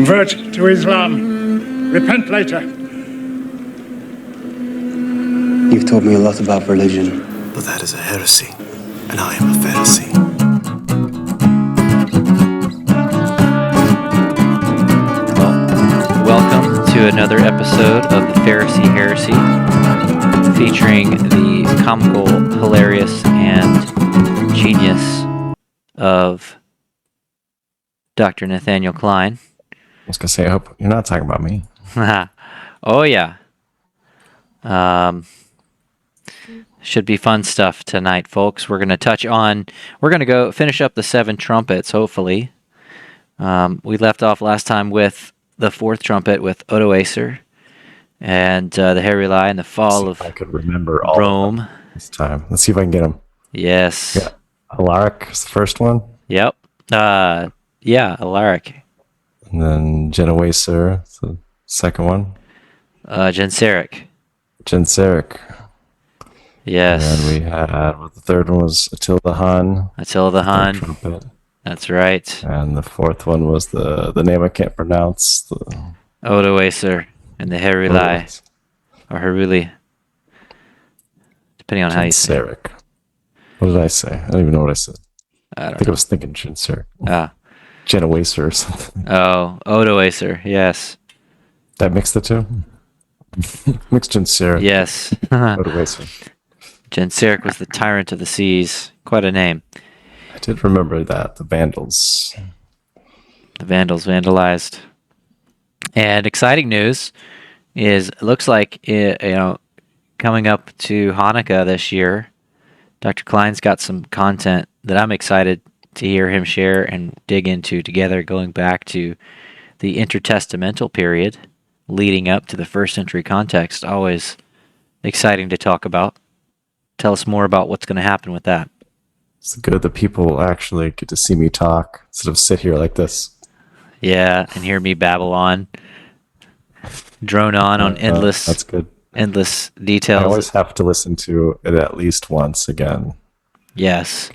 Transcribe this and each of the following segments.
convert to Islam. Repent later. You've taught me a lot about religion. But that is a heresy, and I am a Pharisee. Welcome to another episode of the Pharisee Heresy, featuring the comical, hilarious, and genius of Dr. Nathaniel Klein. I was going to say, I hope you're not talking about me. Oh, yeah. Should be fun stuff tonight, folks. We're going to go finish up the 7 trumpets, hopefully. We left off last time with the 4th trumpet with Odoacer and the Heruli and the fall of I could remember all Rome. Of them this time. Let's see if I can get them. Yes. Yeah. Alaric is the first one. Yep. Yeah, Alaric. And then Genoacer is the second one. Genseric. Genseric. Yes. And then we had, the third one was Attila the Hun. Attila the Hun. Trumpet. That's right. And the fourth one was the name I can't pronounce. Odoacer and the Heruli. Or Heruli. Depending on how you say it. Genseric. What did I say? I don't even know what I said. I think I was thinking Genseric. Genoacer or something. Oh, Odoacer, yes. That mixed the two? Mixed Genseric. Yes. Odoacer. Genseric was the tyrant of the seas. Quite a name. I did remember that. The Vandals. The Vandals vandalized. And exciting news is, it looks like, coming up to Hanukkah this year, Dr. Klein's got some content that I'm excited to hear him share and dig into together, going back to the intertestamental period leading up to the first century context. Always exciting to talk about. Tell us more about what's going to happen with that. It's good that people actually get to see me talk instead of sit here like this. Yeah, and hear me babble on, drone on endless. That's good. Endless details. I always have to listen to it at least once again. Yes.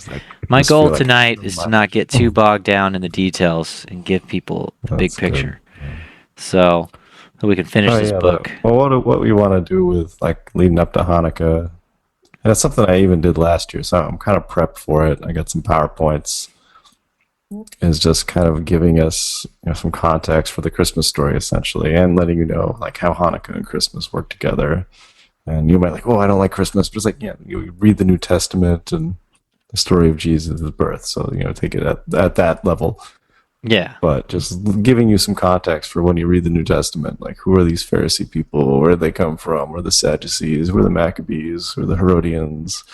My goal tonight is to not get too bogged down in the details and give people the big picture. Yeah. So we can finish this book. Well, what we want to do with leading up to Hanukkah, and it's something I even did last year, so I'm kind of prepped for it. I got some PowerPoints. Is just kind of giving us some context for the Christmas story, essentially, and letting you know how Hanukkah and Christmas work together. And you might I don't like Christmas, but it's you read the New Testament and the story of Jesus' birth, so take it at that level. Yeah. But just giving you some context for when you read the New Testament, who are these Pharisee people? Where did they come from? Where are the Sadducees? Where are the Maccabees? Where are the Herodians?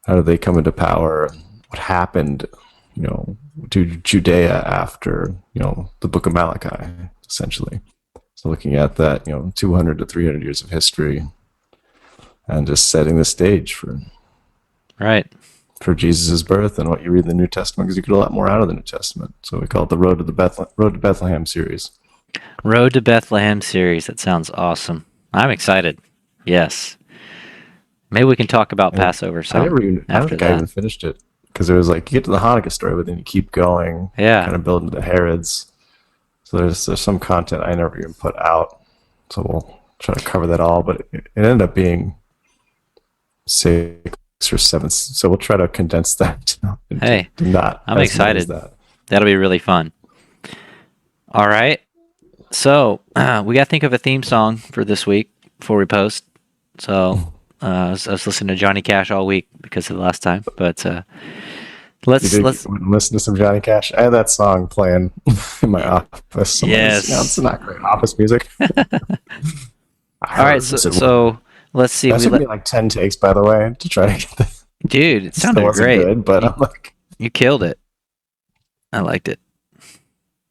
How did they come into power? What happened to Judea after, the book of Malachi, essentially. So looking at that, 200 to 300 years of history and just setting the stage for Jesus' birth and what you read in the New Testament, because you get a lot more out of the New Testament. So we call it the Road to Bethlehem series. Road to Bethlehem series. That sounds awesome. I'm excited. Yes. Maybe we can talk about Passover. I don't think I even finished it. Because it was you get to the Hanukkah story, but then you keep going, kind of building the Herods. So there's some content I never even put out. So we'll try to cover that all, but it ended up being 6 or 7. So we'll try to condense that. I'm excited. That'll be really fun. All right. So we got to think of a theme song for this week before we post. So I was listening to Johnny Cash all week because of the last time, but let's listen to some Johnny Cash. I had that song playing in my office. Yes, it's not great office music. All right, so let's see. That took me 10 takes, by the way, to try to get the. Dude, it sounded great. Good, but you killed it. I liked it.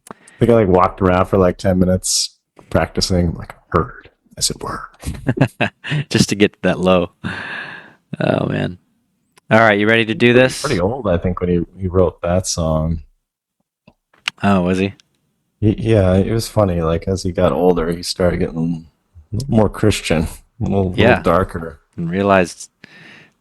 I think I walked around for 10 minutes practicing. Heard. I said word. Just to get that low. Oh man. All right, you ready to do this? Pretty old, I think, when he wrote that song. Oh, was he? Yeah, it was funny. As he got older, he started getting a little more Christian, a little darker. And realized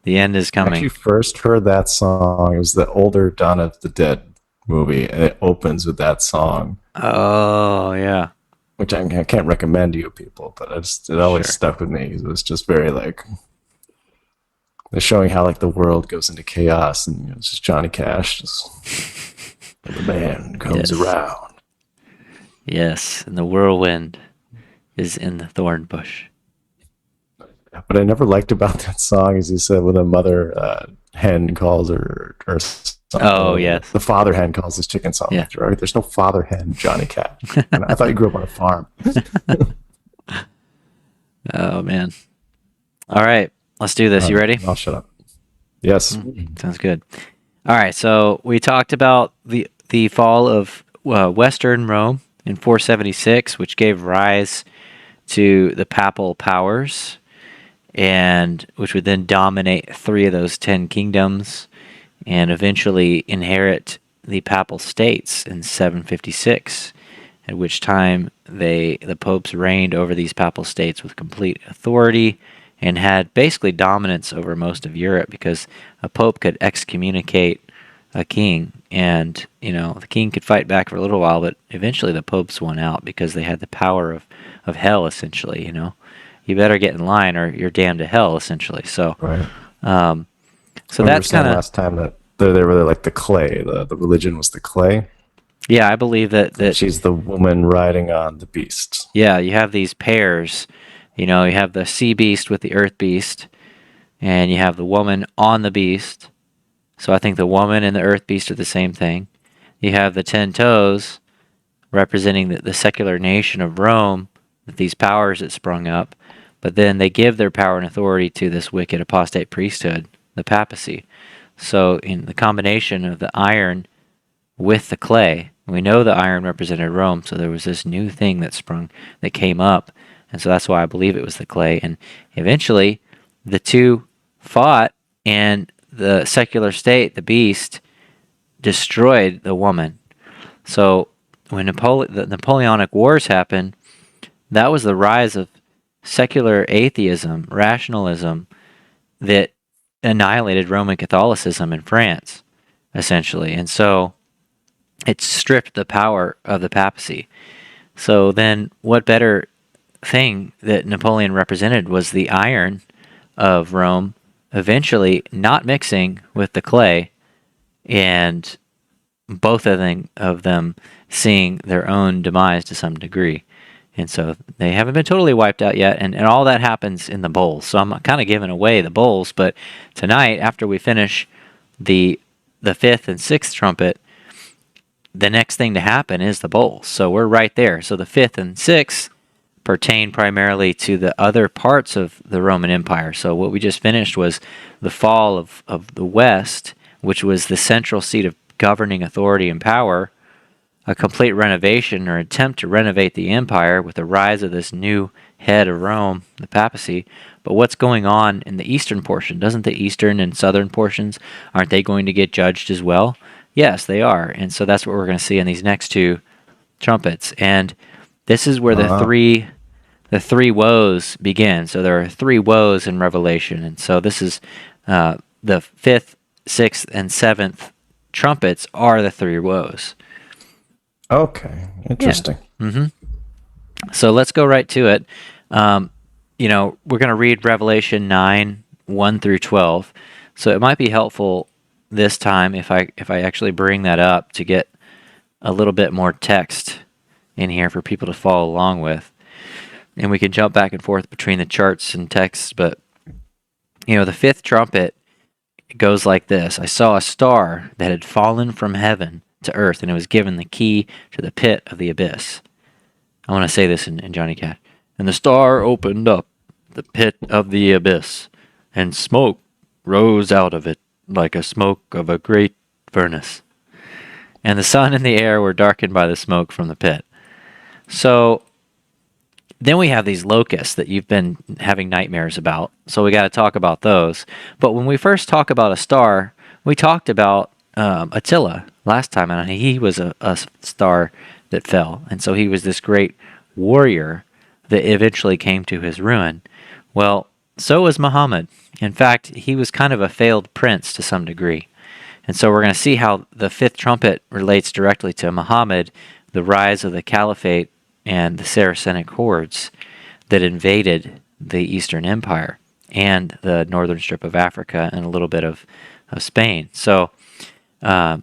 the end is coming. When you first heard that song, it was the older Dawn of the Dead movie, and it opens with that song, Oh, yeah. which I can't recommend to you people, but it always Sure. stuck with me. It was just very like they're showing how like the world goes into chaos, and it's just Johnny Cash, just the man comes Yes. around. Yes. And the whirlwind is in the thorn bush. What I never liked about that song is he said when the mother hen calls her or something, Oh, yes. the father hen calls his chicken something. Yeah. Right? There's no father hen, Johnny Cash. And I thought you grew up on a farm. Oh, man. All right. Let's do this. You ready? I'll shut up. Yes. Sounds good. All right. So we talked about the fall of Western Rome in 476, which gave rise to the papal powers, and which would then dominate 3 of those 10 kingdoms and eventually inherit the papal states in 756, at which time the popes reigned over these papal states with complete authority and had basically dominance over most of Europe, because a pope could excommunicate a king, and the king could fight back for a little while, but eventually the popes won out because they had the power of hell, essentially. You better get in line or you're damned to hell, essentially. So Right. so We were that's saying kind of, last time that they were like the clay. The religion was the clay. yeah, I believe that And she's the woman riding on the beast. yeah, you have these pairs. You have the sea beast with the earth beast, and you have the woman on the beast. So I think the woman and the earth beast are the same thing. You have the 10 toes representing the secular nation of Rome, with these powers that sprung up, but then they give their power and authority to this wicked apostate priesthood, the papacy. So in the combination of the iron with the clay, we know the iron represented Rome, so there was this new thing that came up, and so that's why I believe it was the clay. And eventually, the two fought, and the secular state, the beast, destroyed the woman. So when the Napoleonic Wars happened, that was the rise of secular atheism, rationalism, that annihilated Roman Catholicism in France, essentially. And so it stripped the power of the papacy. So then what better thing that Napoleon represented was the iron of Rome eventually not mixing with the clay, and both of them seeing their own demise to some degree. And so they haven't been totally wiped out yet, and all that happens in the bowls. So I'm kind of giving away the bowls, but tonight, after we finish the 5th and 6th trumpet, the next thing to happen is the bowls. So we're right there. So the 5th and 6th pertain primarily to the other parts of the Roman Empire. So what we just finished was the fall of the West, which was the central seat of governing authority and power, a complete renovation or attempt to renovate the empire with the rise of this new head of Rome, the papacy. But what's going on in the eastern portion? Doesn't the eastern and southern portions, aren't they going to get judged as well? Yes, they are. And so that's what we're going to see in these next 2 trumpets. And this is where the three woes begin. So there are 3 woes in Revelation. And so this is the 5th, 6th, and 7th trumpets are the 3 woes. Okay, interesting. So let's go right to it. We're going to read Revelation 9, 1 through 12. So it might be helpful this time if I actually bring that up to get a little bit more text in here for people to follow along with. And we can jump back and forth between the charts and texts, but the 5th trumpet goes like this. I saw a star that had fallen from heaven to earth, and it was given the key to the pit of the abyss. I want to say this in Johnny Cash. And the star opened up the pit of the abyss, and smoke rose out of it like a smoke of a great furnace. And the sun and the air were darkened by the smoke from the pit. So then we have these locusts that you've been having nightmares about. So we got to talk about those. But when we first talk about a star, we talked about Attila last time, and he was a star that fell. And so he was this great warrior that eventually came to his ruin. Well, so was Muhammad. In fact, he was kind of a failed prince to some degree. And so we're going to see how the fifth trumpet relates directly to Muhammad, the rise of the caliphate and the Saracenic hordes that invaded the Eastern Empire and the northern strip of Africa and a little bit of Spain. So now,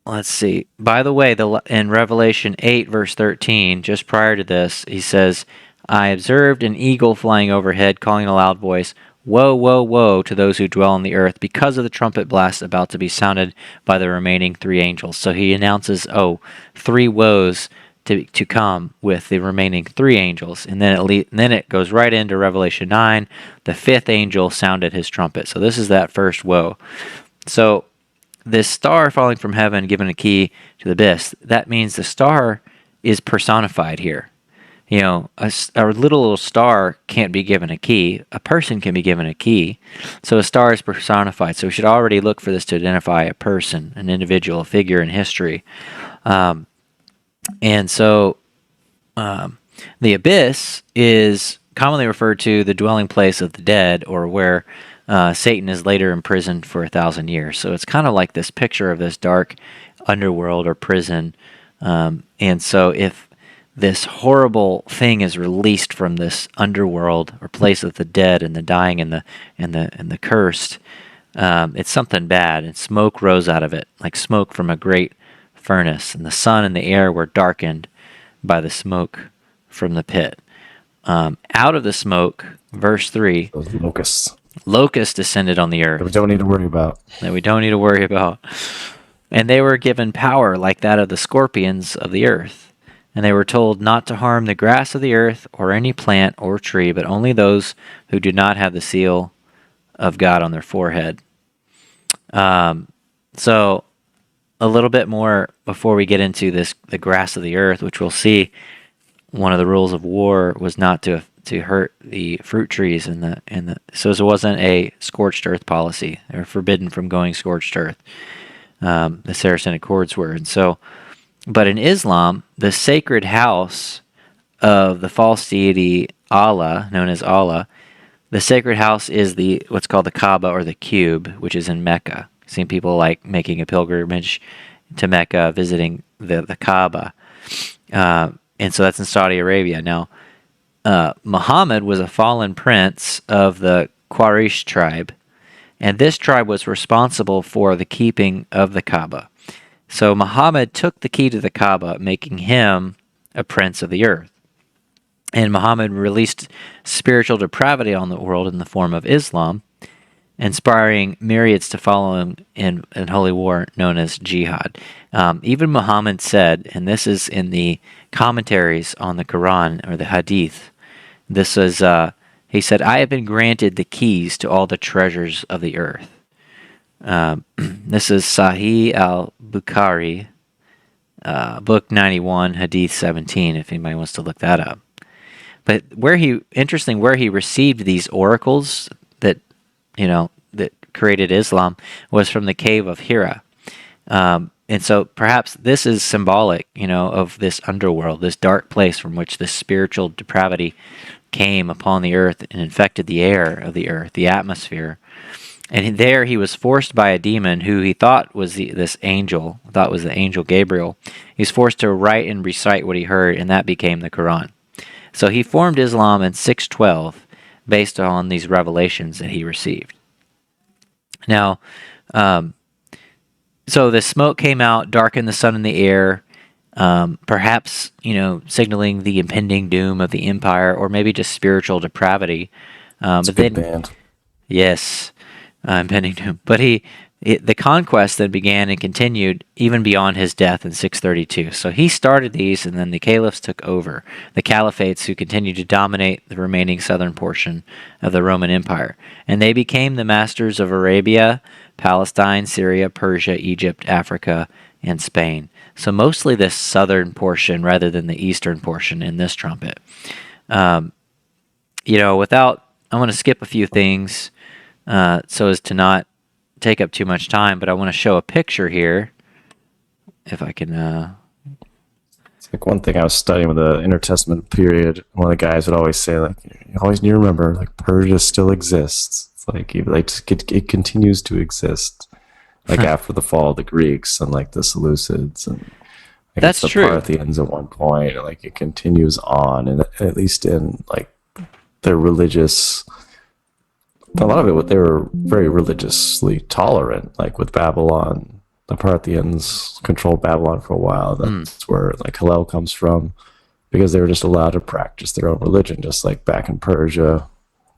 let's see. By the way, in Revelation 8, verse 13, just prior to this, he says, I observed an eagle flying overhead, calling in a loud voice, woe, woe, woe to those who dwell on the earth, because of the trumpet blast about to be sounded by the remaining three angels. So he announces, three woes to come with the remaining three angels. And then it goes right into Revelation 9. The fifth angel sounded his trumpet. So this is that first woe. So this star falling from heaven, given a key to the abyss, that means the star is personified here. You know, a little star can't be given a key. A person can be given a key. So a star is personified. So we should already look for this to identify a person, an individual, a figure in history. And so the abyss is commonly referred to the dwelling place of the dead, or where Satan is later imprisoned for 1,000 years. So it's kind of like this picture of this dark underworld or prison. And so if this horrible thing is released from this underworld or place of the dead and the dying and the cursed, it's something bad, and smoke rose out of it, like smoke from a great furnace, and the sun and the air were darkened by the smoke from the pit. Out of the smoke, verse 3, Those locusts descended on the earth. that we don't need to worry about. And they were given power like that of the scorpions of the earth. And they were told not to harm the grass of the earth or any plant or tree, but only those who do not have the seal of God on their forehead. So a little bit more before we get into the grass of the earth, which we'll see one of the rules of war was not to hurt the fruit trees so it wasn't a scorched earth policy. They were forbidden from going scorched earth. The Saracenic hordes were. And so, but in Islam, the sacred house of the false deity Allah, known as Allah, the sacred house is what's called the Kaaba, or the cube, which is in Mecca. I've seen people like making a pilgrimage to Mecca, visiting the Kaaba. And so that's in Saudi Arabia. Now, Muhammad was a fallen prince of the Quraysh tribe, and this tribe was responsible for the keeping of the Kaaba. So Muhammad took the key to the Kaaba, making him a prince of the earth. And Muhammad released spiritual depravity on the world in the form of Islam, inspiring myriads to follow him in holy war known as jihad. Even Muhammad said, and this is in the commentaries on the Quran or the Hadith, this is, he said, I have been granted the keys to all the treasures of the earth. This is Sahih al-Bukhari, book 91, Hadith 17, if anybody wants to look that up. But where he received these oracles that created Islam was from the cave of Hira. And so perhaps this is symbolic, of this underworld, this dark place from which this spiritual depravity came upon the earth and infected the air of the earth, the atmosphere. And there he was forced by a demon who he thought was the angel Gabriel. He was forced to write and recite what he heard, and that became the Quran. So he formed Islam in 612 based on these revelations that he received. Now, so the smoke came out, darkened the sun and the air, perhaps, signaling the impending doom of the empire, or maybe just spiritual depravity. It's a good band. Yes, impending doom. But the conquest then began and continued even beyond his death in 632. So he started these, and then the caliphs took over, the caliphates who continued to dominate the remaining southern portion of the Roman Empire. And they became the masters of Arabia, Palestine, Syria, Persia, Egypt, Africa, and Spain. So mostly this southern portion rather than the eastern portion in this trumpet. I want to skip a few things so as to not take up too much time, but I want to show a picture here, if I can. It's like one thing I was studying with the intertestament period. One of the guys would always say, like, you always need to remember, like, Persia still exists. It's Like it continues to exist. Like after the fall of the Greeks and like the Seleucids and like That's it's the true. Parthians at one point. And, like it continues on, and at least in like their religious. A lot of it, they were very religiously tolerant. Like with Babylon, the Parthians controlled Babylon for a while. That's where like Hillel comes from, because they were just allowed to practice their own religion, just like back in Persia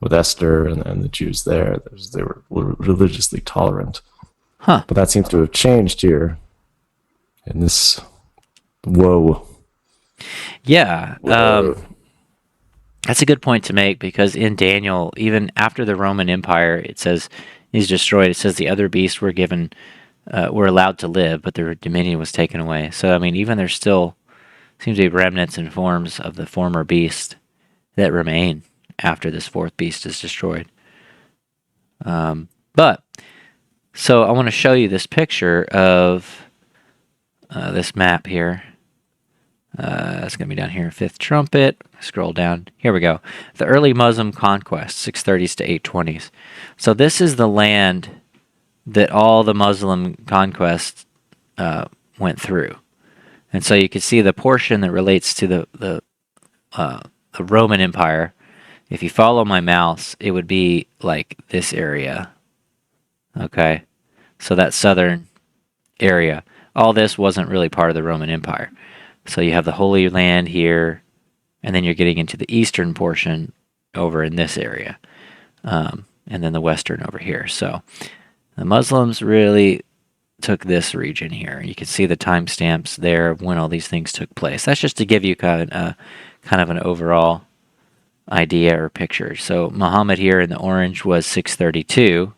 with Esther and the Jews there. They were religiously tolerant. Huh. But that seems to have changed here in this. Whoa. Yeah. Whoa. That's a good point to make, because in Daniel, even after the Roman Empire, it says is destroyed. It says the other beasts were were allowed to live, but their dominion was taken away. So I mean, even there's still seems to be remnants and forms of the former beast that remain after this fourth beast is destroyed. But so I want to show you this picture of this map here. It's going to be down here, fifth trumpet. Scroll down. Here we go. The early Muslim conquest, 630s to 820s. So this is the land that all the Muslim conquests went through. And so you can see the portion that relates to the Roman Empire. If you follow my mouse, it would be like this area. Okay? So that southern area. All this wasn't really part of the Roman Empire. So you have the Holy Land here, and then you're getting into the eastern portion over in this area, and then the western over here. So the Muslims really took this region here. You can see the timestamps there of when all these things took place. That's just to give you kind of an overall idea or picture. So Muhammad here in the orange was 632,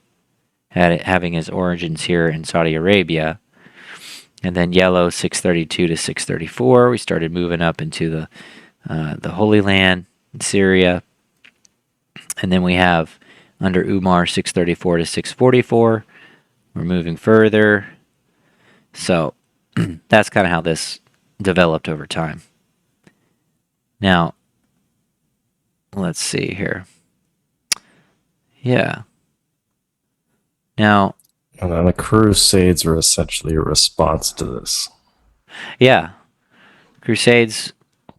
having his origins here in Saudi Arabia. And then yellow, 632 to 634. We started moving up into the Holy Land in Syria. And then we have under Umar, 634 to 644. We're moving further. So that's kind of how this developed over time. Now, let's see here. Yeah. Now, And then the Crusades are essentially a response to this. yeah. Crusades,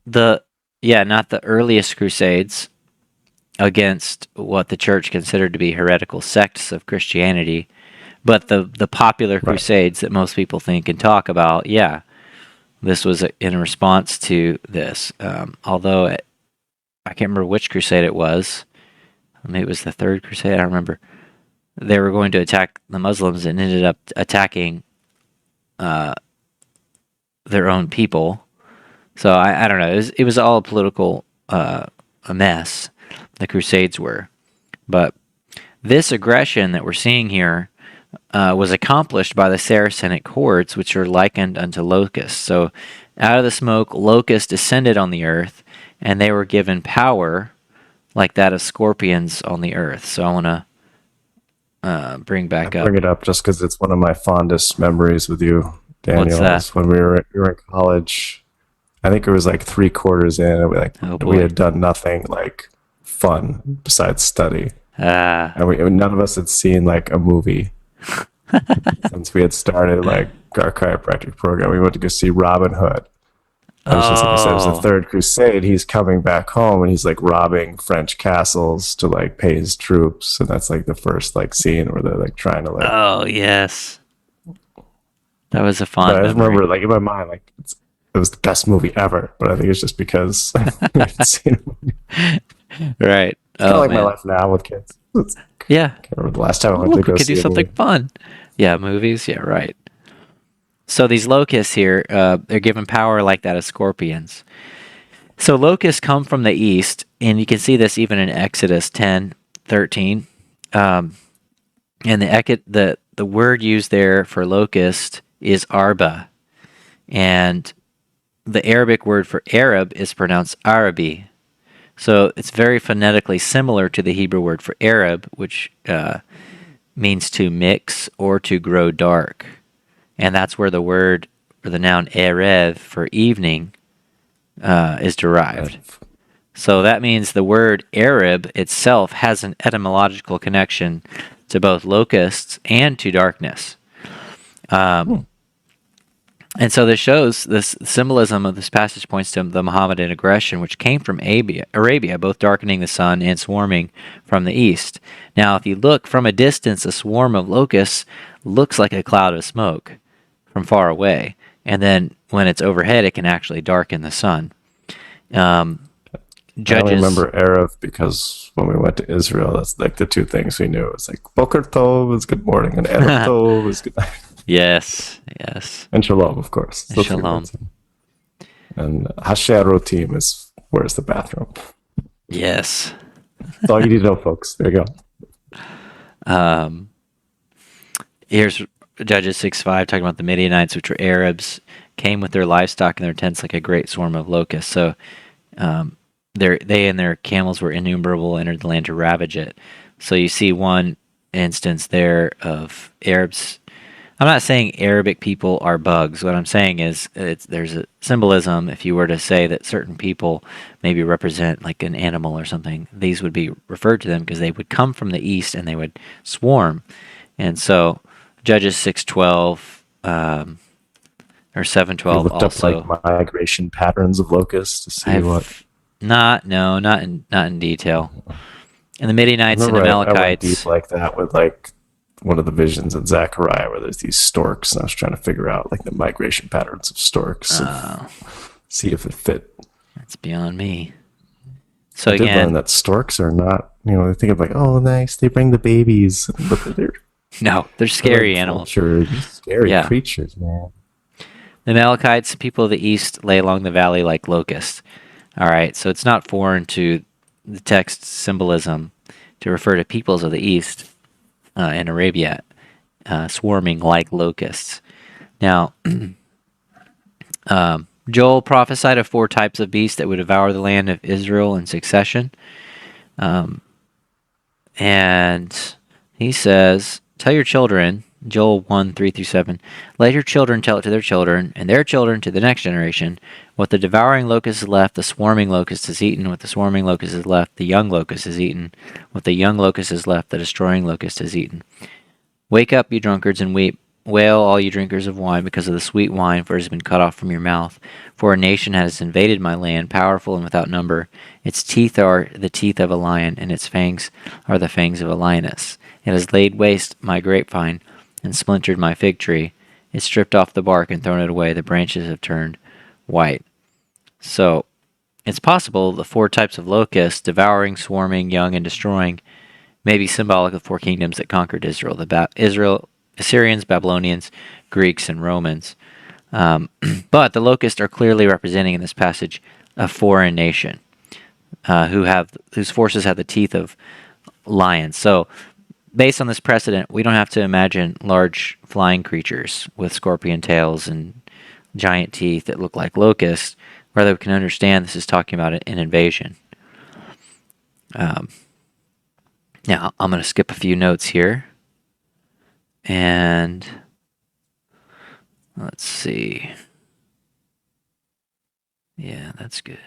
not the earliest Crusades against what the church considered to be heretical sects of Christianity, but the popular Crusades that most people think and talk about, yeah, this was in response to this. Although I can't remember which crusade it was. Maybe it was the Third Crusade, I don't remember. They were going to attack the Muslims and ended up attacking their own people. So I don't know. It was all a political a mess. The Crusades were. But this aggression that we're seeing here was accomplished by the Saracenic hordes, which are likened unto locusts. So out of the smoke, locusts descended on the earth, and they were given power like that of scorpions on the earth. So I want to bring back up. Bring it up just because it's one of my fondest memories with you, Daniel. What's that? Is when we were in college. I think it was like 3/4 in, and we had done nothing like fun besides study, and none of us had seen like a movie since we had started like our chiropractic program. We went to go see Robin Hood. It was just like I said, it was the Third Crusade. He's coming back home and he's like robbing French castles to like pay his troops, and that's like the first like scene where they're like trying to like. Oh yes, that was a fun. I just remember like in my mind like it was the best movie ever, but I think it's just because I hadn't seen it. Right. It's kind of like my life now with kids. Yeah. I can't remember the last time I went to go we could see do something fun. Yeah, movies. Yeah, right. So these locusts here, they're given power like that of scorpions. So locusts come from the east, and you can see this even in Exodus 10:13. And the word used there for locust is arba, and the Arabic word for Arab is pronounced Arabi. So it's very phonetically similar to the Hebrew word for Arab, which means to mix or to grow dark. And that's where the word or the noun erev for evening is derived. So that means the word Arab itself has an etymological connection to both locusts and to darkness. And so this shows this symbolism of this passage points to the Mohammedan aggression, which came from Arabia, both darkening the sun and swarming from the east. Now, if you look from a distance, a swarm of locusts looks like a cloud of smoke from far away. And then when it's overhead, it can actually darken the sun. I only remember Arab because when we went to Israel, that's like the two things we knew. It's like Boker Tov is good morning, and Erev Tov is good night. Yes. And Shalom, of course. And Shalom. And Hasherotim is where's the bathroom. Yes. That's all you need to know, folks. There you go. Here's Judges 6:5 talking about the Midianites, which were Arabs, came with their livestock and their tents like a great swarm of locusts. So they and their camels were innumerable, entered the land to ravage it. So you see one instance there of Arabs. I'm not saying Arabic people are bugs. What I'm saying is there's a symbolism. If you were to say that certain people maybe represent like an animal or something, these would be referred to them because they would come from the east and they would swarm. And so Judges 6:12 or 7:12 looked also. up like migration patterns of locusts to see what. Not in detail. And the Midianites and I went Amalekites deep like that with like one of the visions in Zechariah where there's these storks, and I was trying to figure out like the migration patterns of storks, see if it fit. That's beyond me. So I did learn that storks are not, they think of like, oh, nice, they bring the babies, but they're scary animals. Scary creatures, man. The Amalekites, people of the east, lay along the valley like locusts. All right, so it's not foreign to the text symbolism to refer to peoples of the east in Arabia swarming like locusts. Now, Joel prophesied of 4 types of beasts that would devour the land of Israel in succession. And he says, tell your children, Joel 1:3-7, let your children tell it to their children, and their children to the next generation. What the devouring locust has left, the swarming locust has eaten. What the swarming locust has left, the young locust has eaten. What the young locust has left, the destroying locust has eaten. Wake up, you drunkards, and weep. Wail, all you drinkers of wine, because of the sweet wine, for it has been cut off from your mouth. For a nation has invaded my land, powerful and without number. Its teeth are the teeth of a lion, and its fangs are the fangs of a lioness. It has laid waste my grapevine, and splintered my fig tree. It stripped off the bark and thrown it away. The branches have turned white. So, it's possible the 4 types of locusts, devouring, swarming, young, and destroying, may be symbolic of 4 kingdoms that conquered Israel. Assyrians, Babylonians, Greeks, and Romans. But the locusts are clearly representing in this passage a foreign nation whose forces have the teeth of lions. So, based on this precedent, we don't have to imagine large flying creatures with scorpion tails and giant teeth that look like locusts. Rather, we can understand this is talking about an invasion. Now, I'm going to skip a few notes here. And let's see. Yeah, that's good.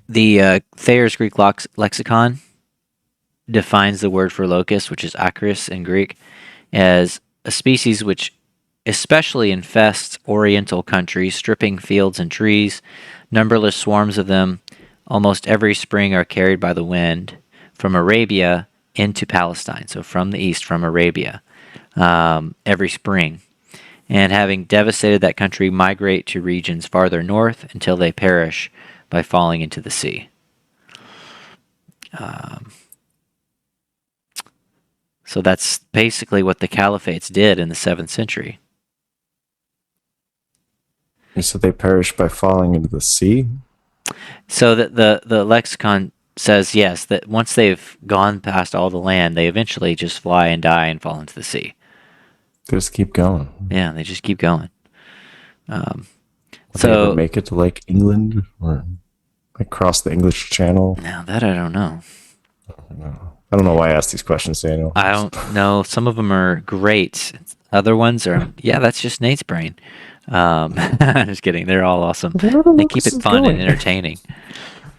The Thayer's Greek lexicon defines the word for locust, which is akris in Greek, as a species which especially infests oriental countries, stripping fields and trees. Numberless swarms of them almost every spring are carried by the wind from Arabia into Palestine, so from the east, from Arabia, every spring. And having devastated that country, migrate to regions farther north until they perish by falling into the sea. So that's basically what the caliphates did in the 7th century. You said they perish by falling into the sea? So the lexicon says, yes, that once they've gone past all the land, they eventually just fly and die and fall into the sea. They just keep going. Yeah, they just keep going. Will they ever make it to like England or like cross the English Channel? Now that I don't know. I don't know why I asked these questions, Daniel. I don't know. Some of them are great. Other ones are, yeah, that's just Nate's brain. Just kidding. They're all awesome. Where the They keep locust it is fun and going? entertaining.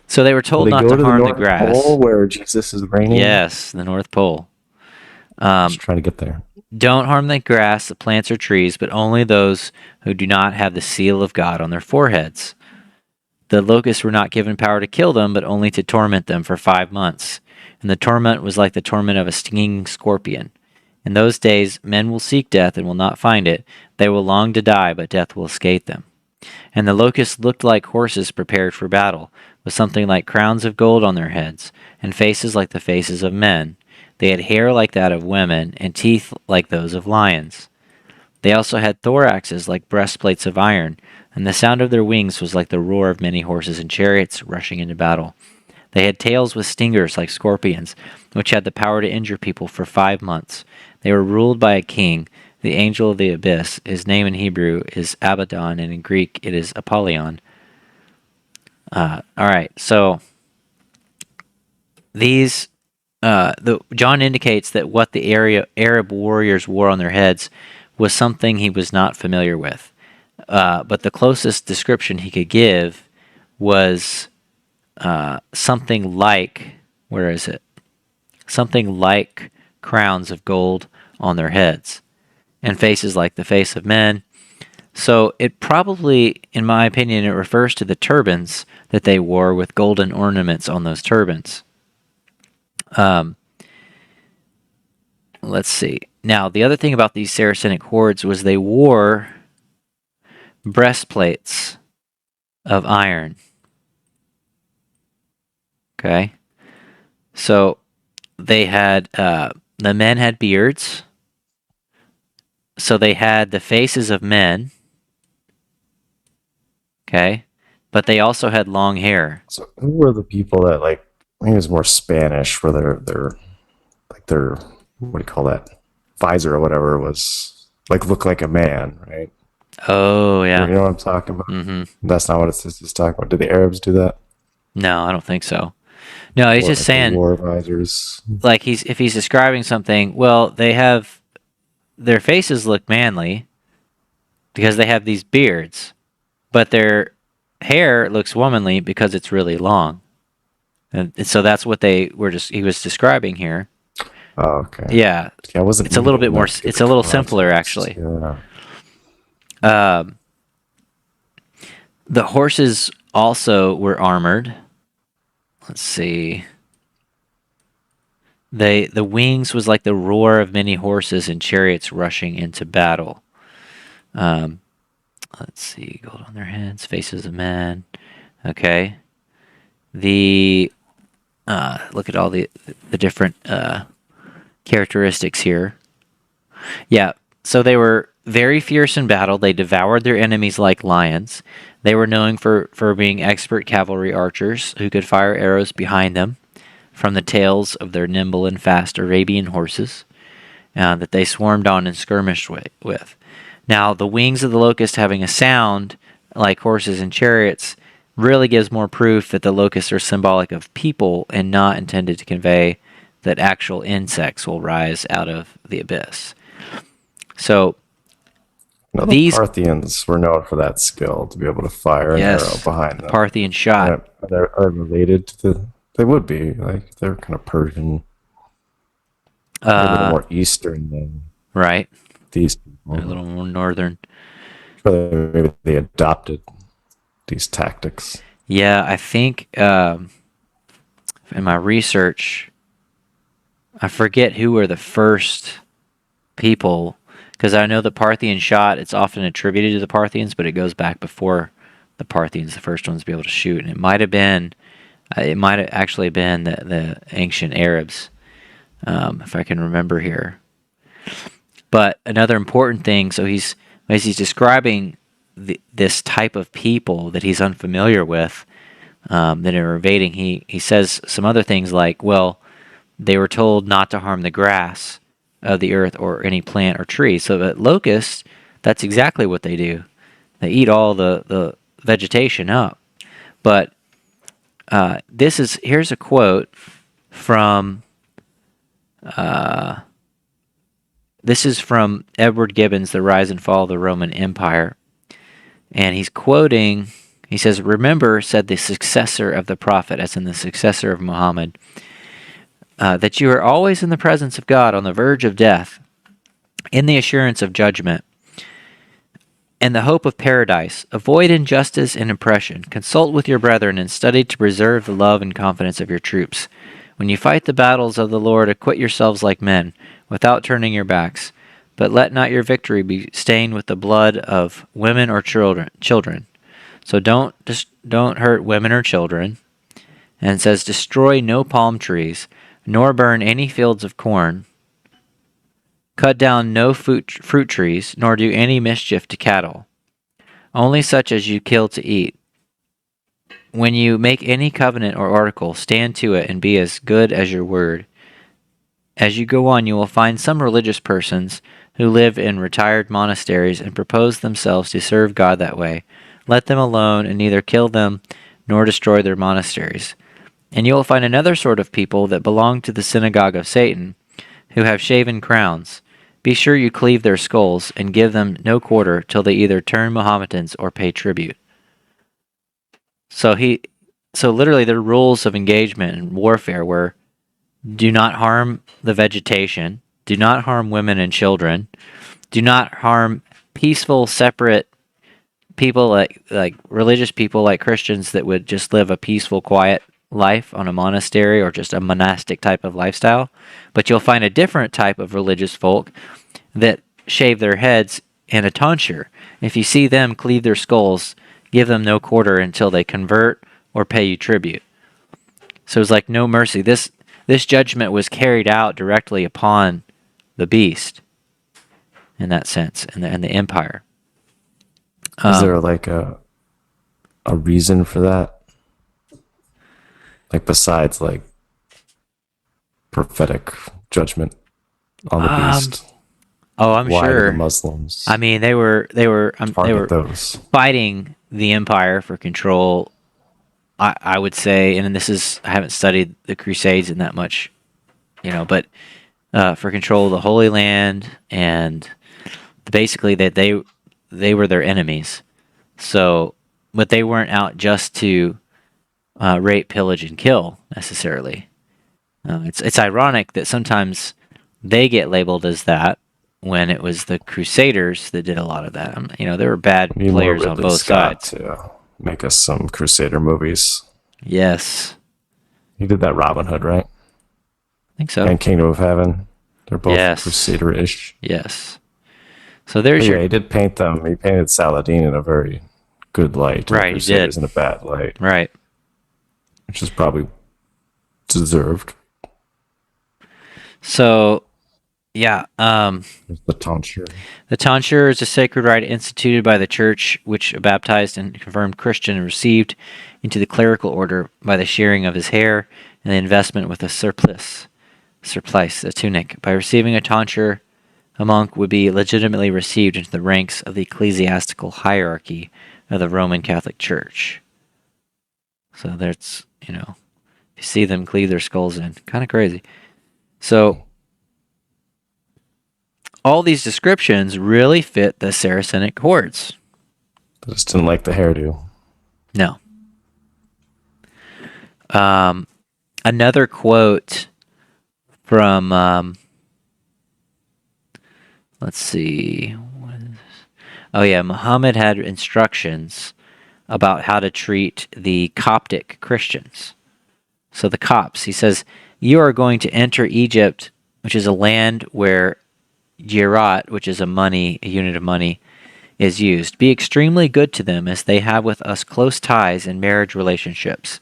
So they were Will told they not go to to the harm the North grass. Pole where Jesus is reigning? Yes, the North Pole. Just trying to get there. Don't harm the grass, the plants, or trees, but only those who do not have the seal of God on their foreheads. The locusts were not given power to kill them, but only to torment them for 5 months. And the torment was like the torment of a stinging scorpion. In those days, men will seek death and will not find it. They will long to die, but death will escape them. And the locusts looked like horses prepared for battle, with something like crowns of gold on their heads, and faces like the faces of men. They had hair like that of women, and teeth like those of lions. They also had thoraxes like breastplates of iron, and the sound of their wings was like the roar of many horses and chariots rushing into battle. They had tails with stingers like scorpions, which had the power to injure people for 5 months. They were ruled by a king, the angel of the abyss. His name in Hebrew is Abaddon, and in Greek it is Apollyon. All right, so these John indicates that what the Arab warriors wore on their heads was something he was not familiar with. But the closest description he could give was something like, where is it? Something like crowns of gold on their heads and faces like the face of men. So it probably, in my opinion, it refers to the turbans that they wore with golden ornaments on those turbans. Let's see. Now, the other thing about these Saracenic hordes was they wore breastplates of iron. Okay? So they had, the men had beards. So they had the faces of men. Okay? But they also had long hair. So who were the people that I think it was more Spanish, where their what do you call that, visor or whatever was looked like a man, right? Oh, yeah. You know what I'm talking about? Mm-hmm. That's not what it's talking about. Did the Arabs do that? No, I don't think so. No, he's Or just the saying, war visors. like, if he's describing something, well, they have, their faces look manly because they have these beards, but their hair looks womanly because it's really long. And so that's what he was describing here. Oh, okay. Yeah. Yeah, I wasn't. It's a little bit more, enough to get it's the a little context. simpler, actually. Yeah. The horses also were armored. Let's see. The wings was like the roar of many horses and chariots rushing into battle. Let's see, gold on their heads, faces of men. Okay. The look at all the different characteristics here. Yeah, so they were very fierce in battle. They devoured their enemies like lions. They were known for being expert cavalry archers who could fire arrows behind them from the tails of their nimble and fast Arabian horses that they swarmed on and skirmished with. Now, the wings of the locust having a sound like horses and chariots really gives more proof that the locusts are symbolic of people and not intended to convey that actual insects will rise out of the abyss. So, The these, Parthians were known for that skill, to be able to fire an arrow yes, behind the them. Parthian shot. Are related to the? They would be, they're kind of Persian, a little more Eastern than Right. these people. A little more northern. Maybe they adopted these tactics. Yeah, I think in my research, I forget who were the first people, because I know the Parthian shot, it's often attributed to the Parthians, but it goes back before the Parthians, the first ones to be able to shoot. And it might have actually been the ancient Arabs, if I can remember here. But another important thing, so as he's describing this type of people that he's unfamiliar with, that are invading, he says some other things like, well, they were told not to harm the grass of the earth or any plant or tree. So that locusts, that's exactly what they do. They eat all the vegetation up. But here's a quote from this is from Edward Gibbon's The Rise and Fall of the Roman Empire. And he's quoting, he says, "Remember, said the successor of the prophet," as in the successor of Muhammad, "that you are always in the presence of God on the verge of death, in the assurance of judgment, and the hope of paradise. Avoid injustice and oppression. Consult with your brethren and study to preserve the love and confidence of your troops. When you fight the battles of the Lord, acquit yourselves like men, without turning your backs. But let not your victory be stained with the blood of women or children. So don't hurt women or children." And it says, "Destroy no palm trees, nor burn any fields of corn. Cut down no fruit trees, nor do any mischief to cattle, only such as you kill to eat. When you make any covenant or article, stand to it and be as good as your word. As you go on, you will find some religious persons who live in retired monasteries and propose themselves to serve God that way. Let them alone and neither kill them nor destroy their monasteries. And you will find another sort of people that belong to the synagogue of Satan, who have shaven crowns. Be sure you cleave their skulls and give them no quarter till they either turn Mohammedans or pay tribute." So literally the rules of engagement and warfare were: do not harm the vegetation, do not harm women and children, do not harm peaceful, separate people like religious people like Christians that would just live a peaceful, quiet life on a monastery or just a monastic type of lifestyle. But you'll find a different type of religious folk that shave their heads in a tonsure. If you see them, cleave their skulls, give them no quarter until they convert or pay you tribute. So it's like no mercy. This judgment was carried out directly upon the beast in that sense, and the empire. Is there like a reason for that? Like besides like prophetic judgment on the beast? Oh, I'm Why sure. did the Muslims I mean, they were target those? fighting the empire for control. I would say, and I haven't studied the Crusades in that much, but for control of the Holy Land, and basically that they were their enemies. So, but they weren't out just to rape, pillage, and kill necessarily. It's ironic that sometimes they get labeled as that when it was the Crusaders that did a lot of that. There were bad We need players more on Ridley both Scott sides. to make us some Crusader movies. Yes, He did that Robin Hood, right? I think so. And Kingdom of Heaven. They're both Yes. Crusader-ish. Yes. So there's But your yeah, he did paint them. He painted Saladin in a very good light. Right, and he did. Crusaders in a bad light, right. which is probably deserved. So, yeah. The tonsure. The tonsure is a sacred rite instituted by the church, which a baptized and confirmed Christian received into the clerical order by the shearing of his hair and the investment with a surplice, a tunic. By receiving a tonsure, a monk would be legitimately received into the ranks of the ecclesiastical hierarchy of the Roman Catholic Church. So there's, you see them cleave their skulls in. Kind of crazy. So all these descriptions really fit the Saracenic hordes. I just didn't like the hairdo. No. Another quote from, let's see. What is this? Oh, yeah. Muhammad had instructions about how to treat the Coptic Christians. So the Copts, he says, "You are going to enter Egypt, which is a land where Jirat, which is a unit of money, is used. Be extremely good to them, as they have with us close ties and marriage relationships.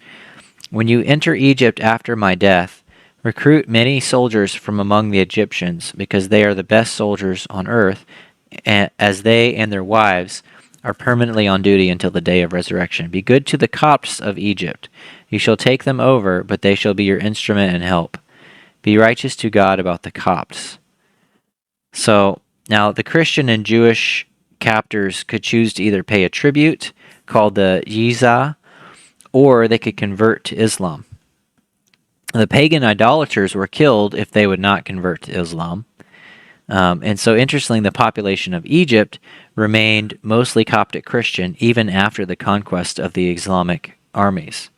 When you enter Egypt after my death, recruit many soldiers from among the Egyptians, because they are the best soldiers on earth, as they and their wives are permanently on duty until the day of resurrection. Be good to the Copts of Egypt. You shall take them over, but they shall be your instrument and help. Be righteous to God about the Copts." So, now the Christian and Jewish captors could choose to either pay a tribute, called the Jizya, or they could convert to Islam. The pagan idolaters were killed if they would not convert to Islam. And so, interestingly, the population of Egypt remained mostly Coptic Christian even after the conquest of the Islamic armies.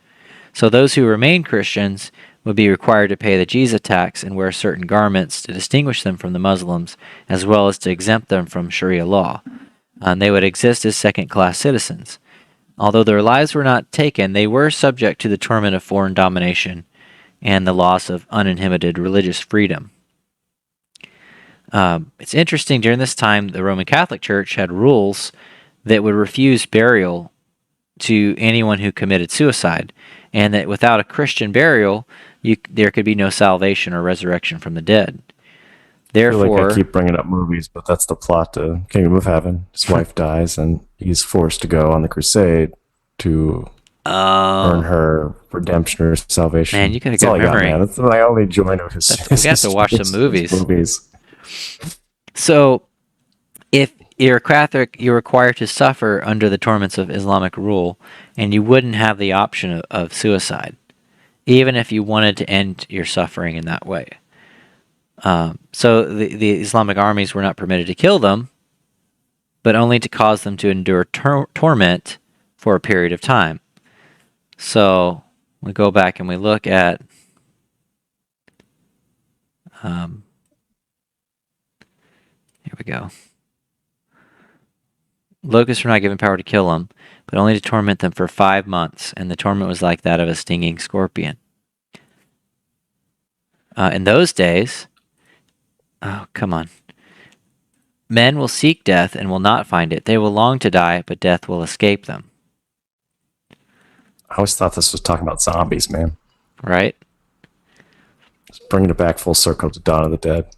So, those who remained Christians would be required to pay the jizya tax and wear certain garments to distinguish them from the Muslims, as well as to exempt them from Sharia law. And they would exist as second-class citizens. Although their lives were not taken, they were subject to the torment of foreign domination and the loss of uninhibited religious freedom. It's interesting, during this time, the Roman Catholic Church had rules that would refuse burial to anyone who committed suicide, and that without a Christian burial, there could be no salvation or resurrection from the dead. I feel Therefore, like I keep bringing up movies, but that's the plot to Kingdom of Heaven. His wife dies, and he's forced to go on the crusade to earn her redemption or salvation. Man, you got a That's good all I got, memory. man. That's my only joint of his. We have to watch some movies. movies. So, if you're Catholic, you're required to suffer under the torments of Islamic rule, and you wouldn't have the option of suicide, even if you wanted to end your suffering in that way. So the Islamic armies were not permitted to kill them, but only to cause them to endure torment for a period of time. So we go back and we look at here we go. Locusts were not given power to kill them, but only to torment them for 5 months, and the torment was like that of a stinging scorpion. In those days, oh, come on. Men will seek death and will not find it. They will long to die, but death will escape them. I always thought this was talking about zombies, man. Right? Just bringing it back full circle to Dawn of the Dead.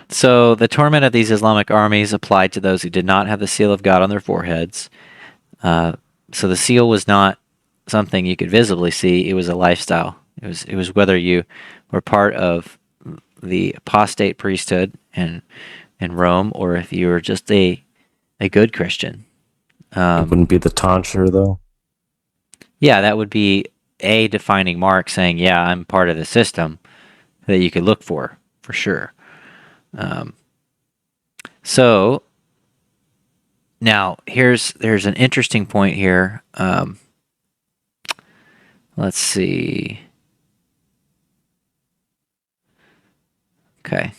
So the torment of these Islamic armies applied to those who did not have the seal of God on their foreheads. So the seal was not something you could visibly see. It was a lifestyle. It was whether you were part of the apostate priesthood in Rome, or if you were just a good Christian. It wouldn't be the tonsure, though. Yeah, that would be a defining mark saying, yeah, I'm part of the system that you could look for sure. So now there's an interesting point here. Let's see. Okay.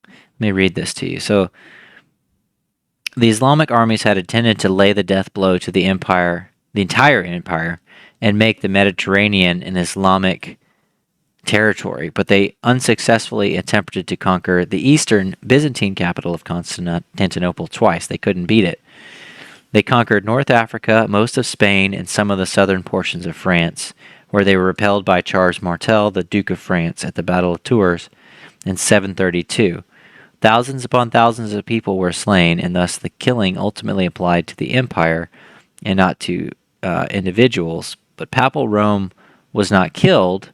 Let me read this to you. So the Islamic armies had intended to lay the death blow to the empire, the entire empire, and make the Mediterranean an Islamic territory, but they unsuccessfully attempted to conquer the eastern Byzantine capital of Constantinople twice. They couldn't beat it. They conquered North Africa, most of Spain, and some of the southern portions of France, where they were repelled by Charles Martel, the Duke of France, at the Battle of Tours in 732. Thousands upon thousands of people were slain, and thus the killing ultimately applied to the empire and not to individuals. But Papal Rome was not killed,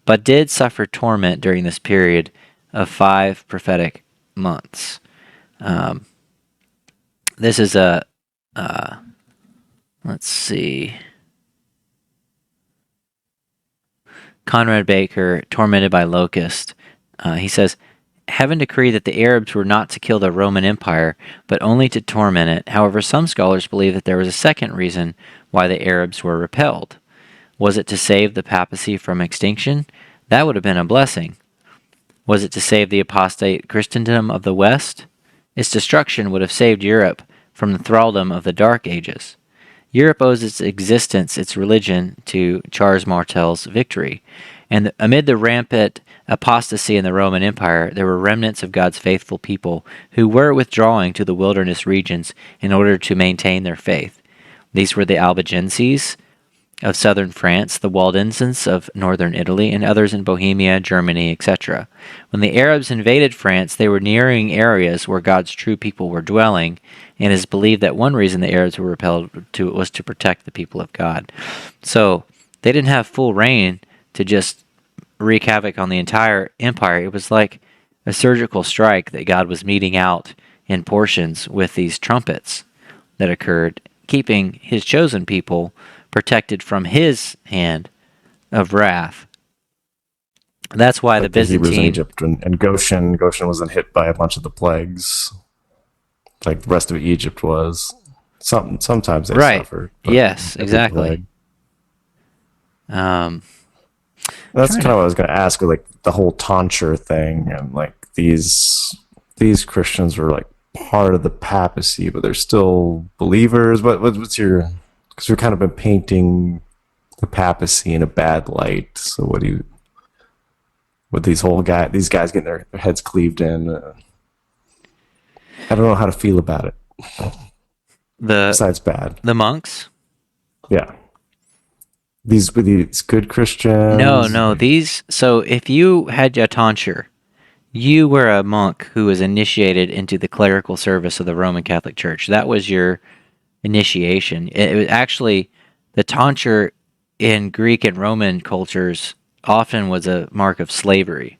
but did suffer torment during this period of 5 prophetic months. This is let's see. Conrad Baker, Tormented by Locust. He says, Heaven decreed that the Arabs were not to kill the Roman Empire, but only to torment it. However, some scholars believe that there was a second reason why the Arabs were repelled. Was it to save the papacy from extinction? That would have been a blessing. Was it to save the apostate Christendom of the West? Its destruction would have saved Europe from the thraldom of the Dark Ages. Europe owes its existence, its religion, to Charles Martel's victory. And amid the rampant apostasy in the Roman Empire, there were remnants of God's faithful people who were withdrawing to the wilderness regions in order to maintain their faith. These were the Albigenses of southern France, the Waldenses of northern Italy, and others in Bohemia, Germany, etc. When the Arabs invaded France, they were nearing areas where God's true people were dwelling, and it is believed that one reason the Arabs were repelled was to protect the people of God. So they didn't have full reign to just wreak havoc on the entire empire. It was like a surgical strike that God was meting out in portions with these trumpets that occurred, keeping his chosen people protected from his hand of wrath. That's why the like the Hebrews in Byzantine. Egypt and Goshen wasn't hit by a bunch of the plagues like the rest of Egypt was. Sometimes they Right. suffered, but Yes, every exactly. plague. Um, That's trying kind to. of what I was going to ask with like the whole tonsure thing, and like these Christians were like part of the papacy, but they're still believers. What's your? Because we've kind of been painting the papacy in a bad light. So what do you? With these guys getting their heads cleaved in, I don't know how to feel about it. the Besides bad, the monks. yeah. These good No, Christians, no. like, These. So if you had a tonsure, you were a monk who was initiated into the clerical service of the Roman Catholic Church. That was your initiation. It was actually the tonsure in Greek and Roman cultures often was a mark of slavery,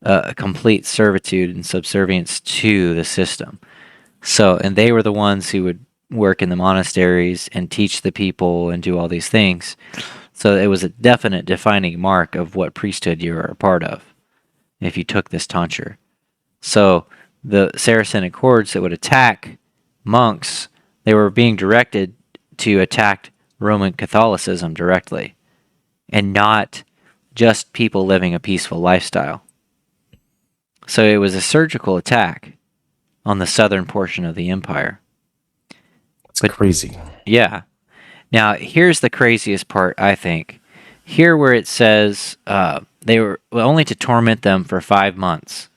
a complete servitude and subservience to the system. So, and they were the ones who would work in the monasteries and teach the people and do all these things. So it was a definite defining mark of what priesthood you were a part of if you took this tonsure. So the Saracenic hordes that would attack monks, they were being directed to attack Roman Catholicism directly and not just people living a peaceful lifestyle. So it was a surgical attack on the southern portion of the empire. it's But crazy. yeah, now here's the craziest part, I think. Here where it says they were only to torment them for 5 months.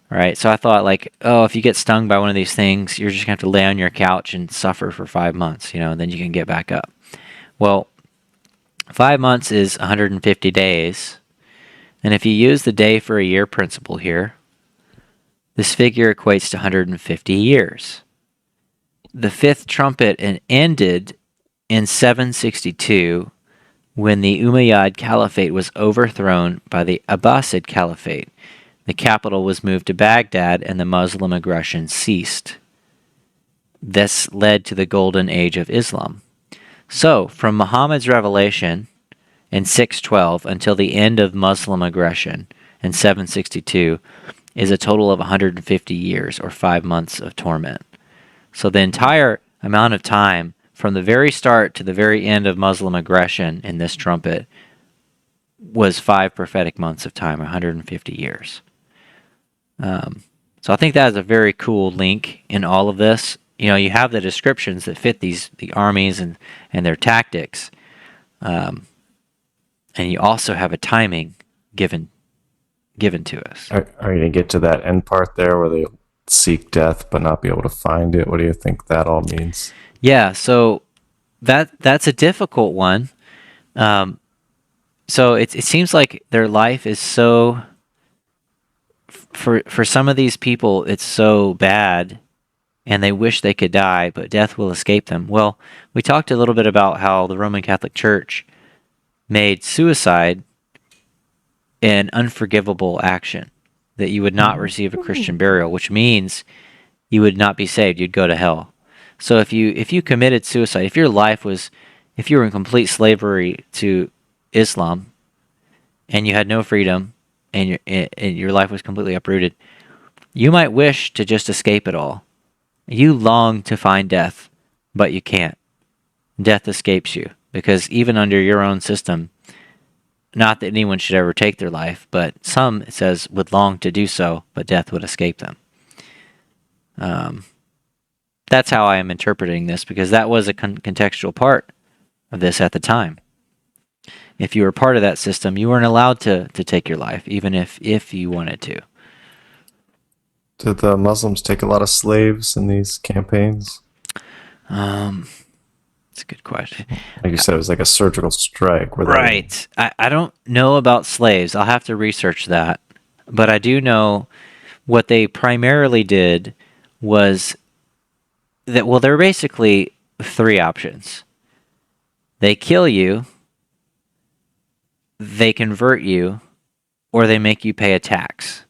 Right. So I thought, like, oh, if you get stung by one of these things, you're just going to have to lay on your couch and suffer for 5 months, and then you can get back up. Well, 5 months is 150 days. And if you use the day for a year principle here, this figure equates to 150 years. The fifth trumpet ended in 762 when the Umayyad Caliphate was overthrown by the Abbasid Caliphate. The capital was moved to Baghdad and the Muslim aggression ceased. This led to the golden age of Islam. So, from Muhammad's revelation in 612 until the end of Muslim aggression in 762 is a total of 150 years or 5 months of torment. So, the entire amount of time from the very start to the very end of Muslim aggression in this trumpet was 5 prophetic months of time, 150 years. So I think that is a very cool link in all of this. You have the descriptions that fit the armies and their tactics, and you also have a timing given to us. Are you gonna get to that end part there where they seek death but not be able to find it? What do you think that all means? Yeah, so that's a difficult one. So it seems like their life is so for some of these people it's so bad and they wish they could die, but death will escape them. Well, we talked a little bit about how the Roman Catholic Church made suicide an unforgivable action, that you would not receive a Christian burial, which means you would not be saved, you'd go to hell. So if you committed suicide, if you were in complete slavery to Islam and you had no freedom and your life was completely uprooted, you might wish to just escape it all. You long to find death, but you can't. Death escapes you because even under your own system, not that anyone should ever take their life, but some, it says, would long to do so, but death would escape them. That's how I am interpreting this because that was a contextual part of this at the time. If you were part of that system, you weren't allowed to take your life, even if you wanted to. Did the Muslims take a lot of slaves in these campaigns? It's a good question. Like you said, it was like a surgical strike. Where Right. I don't know about slaves. I'll have to research that. But I do know what they primarily did was that, well, there are basically three options. They kill you, they convert you, or they make you pay a tax.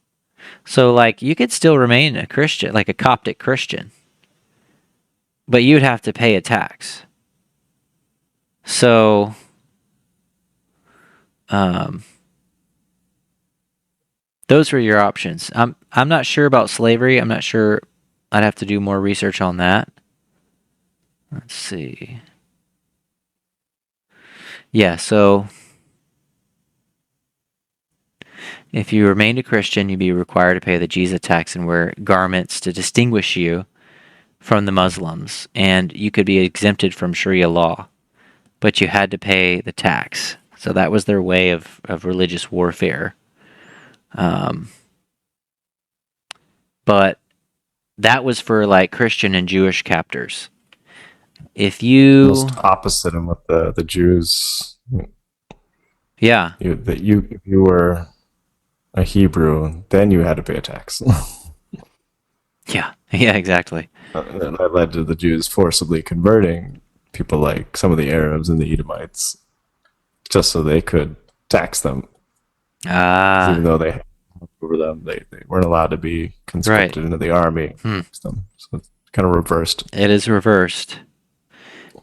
So, like, you could still remain a Christian, like a Coptic Christian, but you'd have to pay a tax. So, those were your options. I'm not sure about slavery. I'm not sure. I'd have to do more research on that. Let's see. Yeah, so if you remained a Christian, you'd be required to pay the jizya tax and wear garments to distinguish you from the Muslims, and you could be exempted from Sharia law, but you had to pay the tax. So that was their way of religious warfare. But that was for like Christian and Jewish captors. If you Almost opposite them with the Jews. yeah, If you were a Hebrew, then you had to pay a tax. yeah, exactly. And that led to the Jews forcibly converting people like some of the Arabs and the Edomites, just so they could tax them. 'Cause even though they had over them, they weren't allowed to be conscripted into the army. So it's kind of reversed. It is reversed.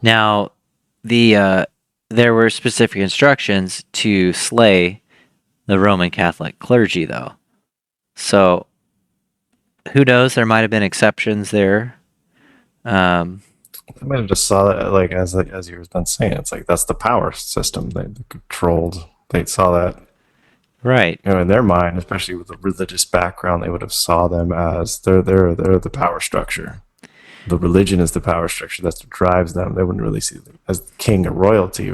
Now, there were specific instructions to slay the Roman Catholic clergy, though. So, who knows? There might have been exceptions there. I might have just saw that, like as you've been saying, it's like that's the power system they controlled. They saw that, Right. in their mind, especially with the religious background, they would have saw them as they're the power structure. The religion is the power structure that's what drives them. They wouldn't really see them as king or royalty.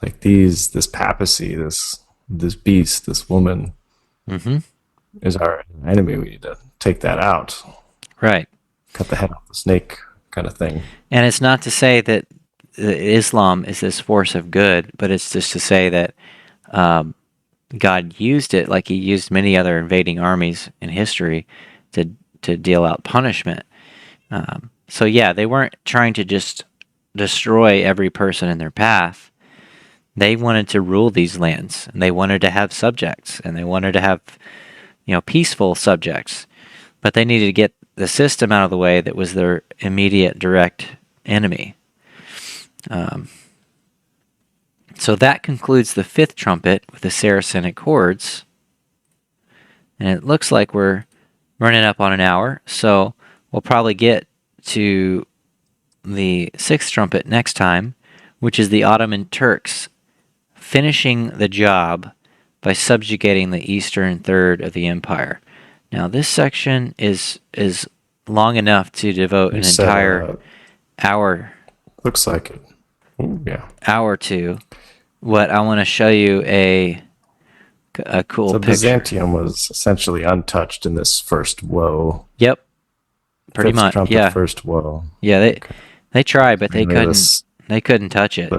Like this papacy, this beast, this woman is our enemy. We need to take that out. Right. Cut the head off the snake, kind of thing. And it's not to say that Islam is this force of good, but it's just to say that God used it like he used many other invading armies in history to deal out punishment. So yeah, they weren't trying to just destroy every person in their path. They wanted to rule these lands, and they wanted to have subjects, and they wanted to have, peaceful subjects. But they needed to get the system out of the way that was their immediate direct enemy. So that concludes the fifth trumpet with the Saracenic chords. And it looks like we're running up on an hour, so we'll probably get to the sixth trumpet next time, which is the Ottoman Turks finishing the job by subjugating the eastern third of the empire. Now, this section is long enough to devote an entire hour. Looks like it. Ooh, yeah. Hour to. What I want to show you a cool picture. Byzantium was essentially untouched in this first woe. Yep. Pretty much. Trumpet, yeah. First woe. Yeah. They tried, but they couldn't. They couldn't touch it.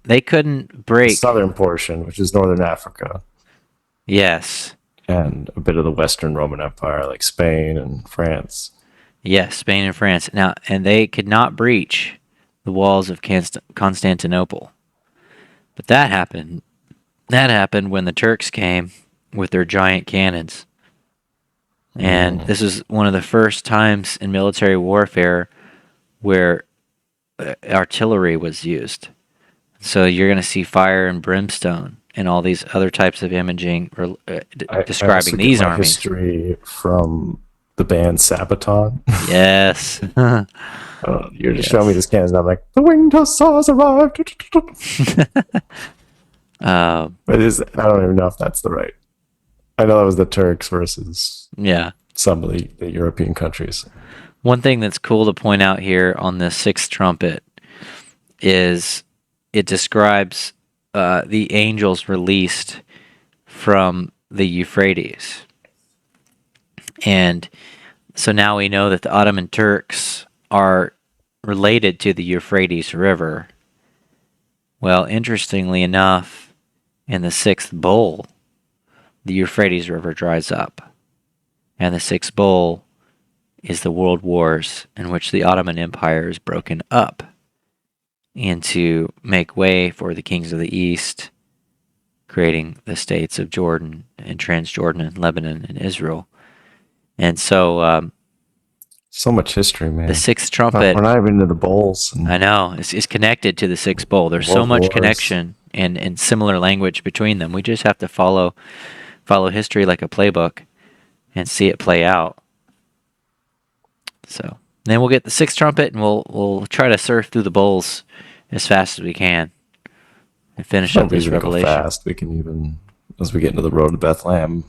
They couldn't break the southern portion, which is northern Africa. Yes. And a bit of the Western Roman Empire, like Spain and France. Yes, Spain and France. Now, and they could not breach the walls of Constantinople. But that happened. That happened when the Turks came with their giant cannons. And this is one of the first times in military warfare where artillery was used. So you're going to see fire and brimstone and all these other types of imaging describing these armies. History from the band Sabaton. Yes. You're just showing me this cannon, and I'm like, the winged hussars arrived. But I don't even know if that's the right. I know that was the Turks versus some of the European countries. One thing that's cool to point out here on the sixth trumpet is it describes the angels released from the Euphrates. And so now we know that the Ottoman Turks are related to the Euphrates River. Well, interestingly enough, in the sixth bowl, the Euphrates River dries up. And the sixth bowl is the world wars in which the Ottoman Empire is broken up and to make way for the kings of the East, creating the states of Jordan and Transjordan and Lebanon and Israel. And so so much history, man. The sixth trumpet. We're not even into the bowls. I know. It's connected to the sixth bowl. There's so much connection and similar language between them. We just have to follow follow history like a playbook and see it play out. So then we'll get the sixth trumpet, and we'll try to surf through the bowls as fast as we can and finish up this revelation. Go fast. We can even, as we get into the road to Bethlehem.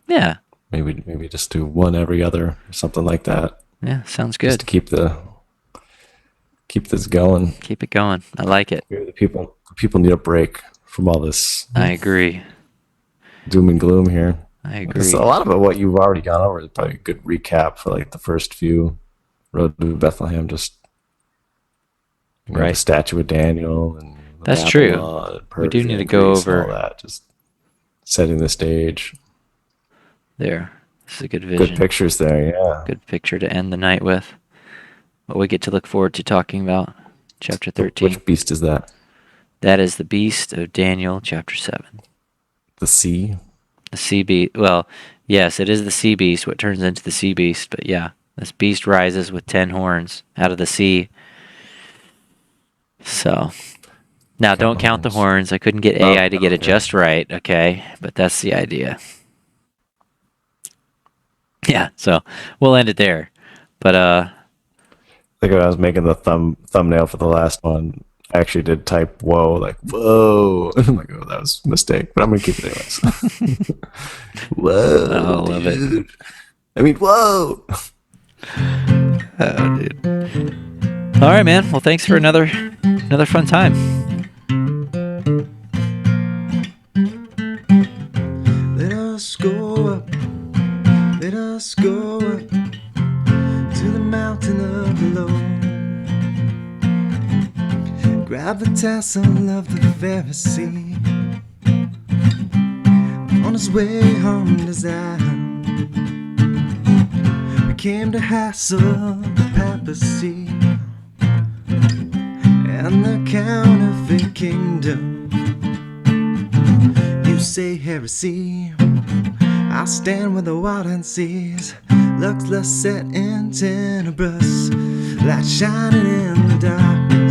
Yeah. Maybe just do one every other or something like that. Yeah, sounds good. Just to keep this going. Keep it going. I like it. The people need a break from all this. I agree. Doom and gloom here. I agree. So a lot of what you've already gone over is probably a good recap for like the first few. Road to Bethlehem, just right. The statue of Daniel and that's true. And we do need to go over all that, just setting the stage. There, this is a good vision. Good pictures there, yeah. Good picture to end the night with. What we get to look forward to talking about, chapter 13. Which beast is that? That is the beast of Daniel, chapter 7. The sea. The sea beast. Well, yes, it is the sea beast, what turns into the sea beast. But yeah, this beast rises with 10 horns out of the sea. So, now don't count the horns. I couldn't get AI to get it just right, okay? But that's the idea. Yeah, so we'll end it there. But, I think when I was making the thumbnail for the last one, I actually did type "whoa," like "whoa." I'm like, oh, that was a mistake, but I'm gonna keep it anyways. Whoa, I love dude. It. I mean, whoa. Oh, dude. All right, man. Well, thanks for another fun time. Let us go up. Let us go up to the mountain of the Lord. Grab the tassel of the Pharisee on his way home to Zion. We came to hassle the papacy and the counterfeit kingdom. You say heresy, I stand where the wild hand sees. Lux lust set in tenebrous, light shining in the darkness.